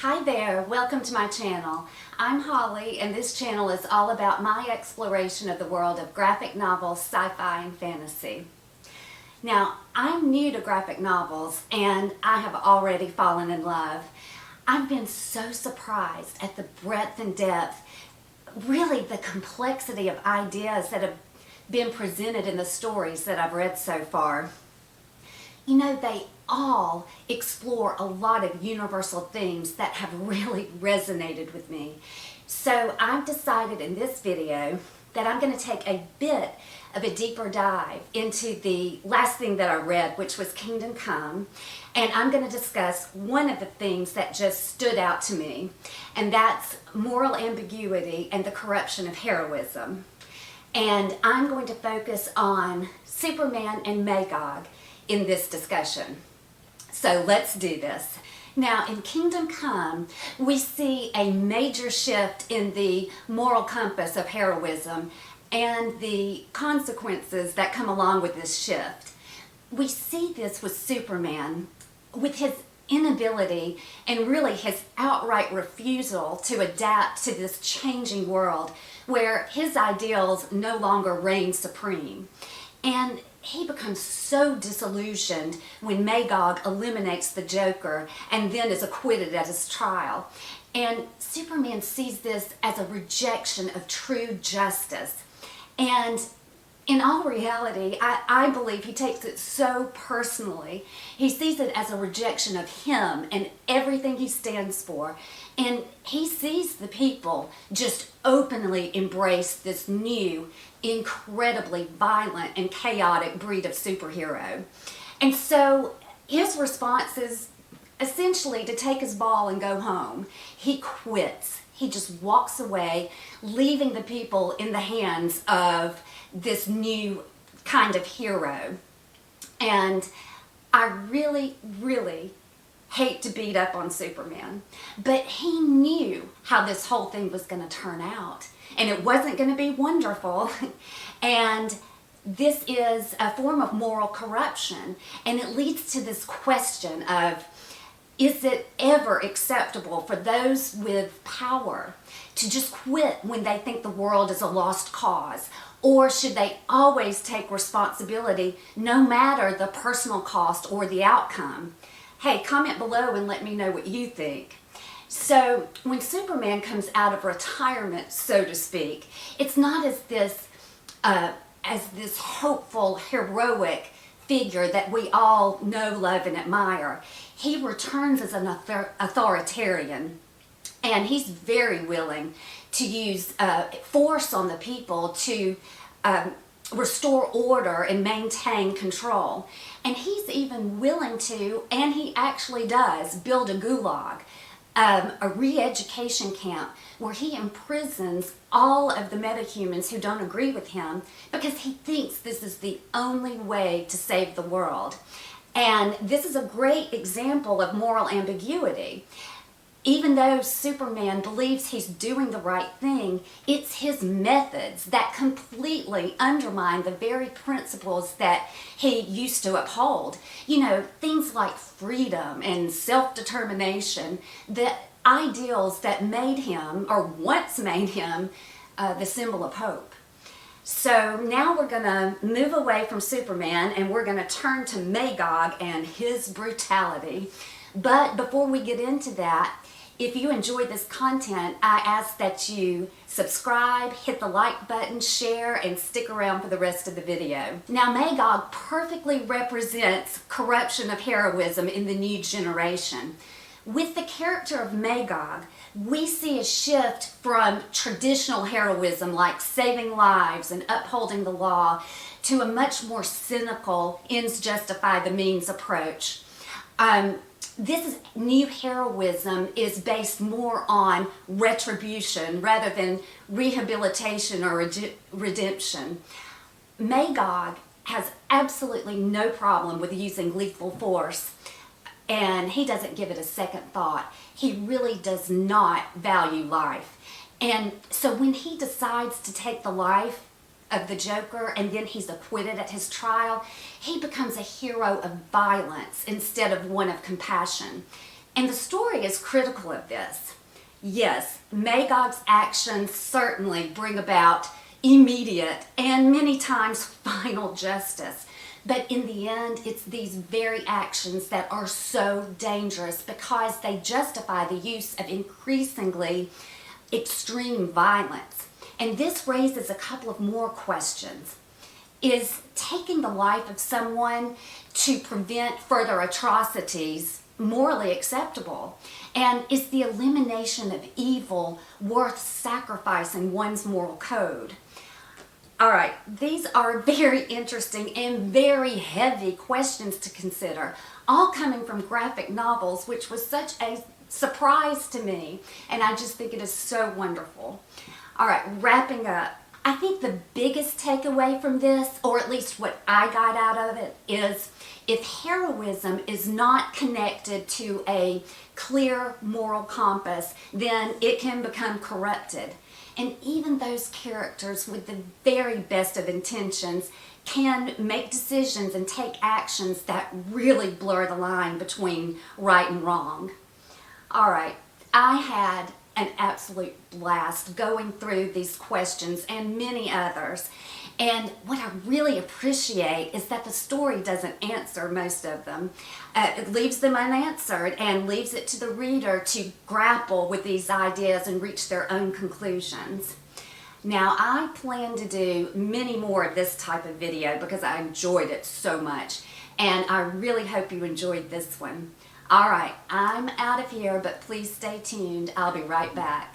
Hi there, welcome to my channel. I'm Holly and this channel is all about my exploration of the world of graphic novels, sci-fi, and fantasy. Now, I'm new to graphic novels and I have already fallen in love. I've been so surprised at the breadth and depth, really the complexity of ideas that have been presented in the stories that I've read so far. You know, they all explore a lot of universal themes that have really resonated with me. So I've decided in this video that I'm going to take a bit of a deeper dive into the last thing that I read, which was Kingdom Come, and I'm going to discuss one of the things that just stood out to me, and that's moral ambiguity and the corruption of heroism. And I'm going to focus on Superman and Magog in this discussion. So let's do this. Now, in Kingdom Come, we see a major shift in the moral compass of heroism and the consequences that come along with this shift. We see this with Superman, with his inability and really his outright refusal to adapt to this changing world where his ideals no longer reign supreme. And he becomes so disillusioned when Magog eliminates the Joker and then is acquitted at his trial. And Superman sees this as a rejection of true justice. And in all reality, I believe he takes it so personally. He sees it as a rejection of him and everything he stands for. And he sees the people just openly embrace this new, incredibly violent and chaotic breed of superhero. And so his response is essentially to take his ball and go home. He quits. He just walks away, leaving the people in the hands of this new kind of hero. And I really hate to beat up on Superman, but he knew how this whole thing was going to turn out, and it wasn't going to be wonderful. And this is a form of moral corruption, and it leads to this question of, is it ever acceptable for those with power to just quit when they think the world is a lost cause? Or should they always take responsibility no matter the personal cost or the outcome? Hey, comment below and let me know what you think. So when Superman comes out of retirement, so to speak, it's not as this hopeful, heroic figure that we all know, love, and admire. He returns as an authoritarian, and he's very willing to use force on the people to restore order and maintain control. And he's even willing to, and he actually does, build a gulag, a re-education camp where he imprisons all of the metahumans who don't agree with him because he thinks this is the only way to save the world. And this is a great example of moral ambiguity. Even though Superman believes he's doing the right thing, it's his methods that completely undermine the very principles that he used to uphold. You know, things like freedom and self-determination, the ideals that made him, or once made him, the symbol of hope. So now we're going to move away from Superman and we're going to turn to Magog and his brutality. But before we get into that, if you enjoyed this content, I ask that you subscribe, hit the like button, share, and stick around for the rest of the video. Now, Magog perfectly represents corruption of heroism in the new generation. With the character of Magog, we see a shift from traditional heroism like saving lives and upholding the law to a much more cynical, ends justify the means approach. This new heroism is based more on retribution rather than rehabilitation or redemption. Magog has absolutely no problem with using lethal force, and he doesn't give it a second thought. He really does not value life. And so when he decides to take the life of the Joker and then he's acquitted at his trial, he becomes a hero of violence instead of one of compassion. And the story is critical of this. Yes, Magog's actions certainly bring about immediate and many times final justice. But in the end, it's these very actions that are so dangerous because they justify the use of increasingly extreme violence. And this raises a couple of more questions. Is taking the life of someone to prevent further atrocities morally acceptable? And is the elimination of evil worth sacrificing one's moral code? All right, these are very interesting and very heavy questions to consider, all coming from graphic novels, which was such a surprise to me, and I just think it is so wonderful. All right, wrapping up. I think the biggest takeaway from this, or at least what I got out of it, is if heroism is not connected to a clear moral compass, then it can become corrupted. And even those characters with the very best of intentions can make decisions and take actions that really blur the line between right and wrong. All right, I had an absolute blast going through these questions and many others. And what I really appreciate is that the story doesn't answer most of them. It leaves them unanswered and leaves it to the reader to grapple with these ideas and reach their own conclusions. Now, I plan to do many more of this type of video because I enjoyed it so much. And I really hope you enjoyed this one. All right, I'm out of here, but please stay tuned. I'll be right back.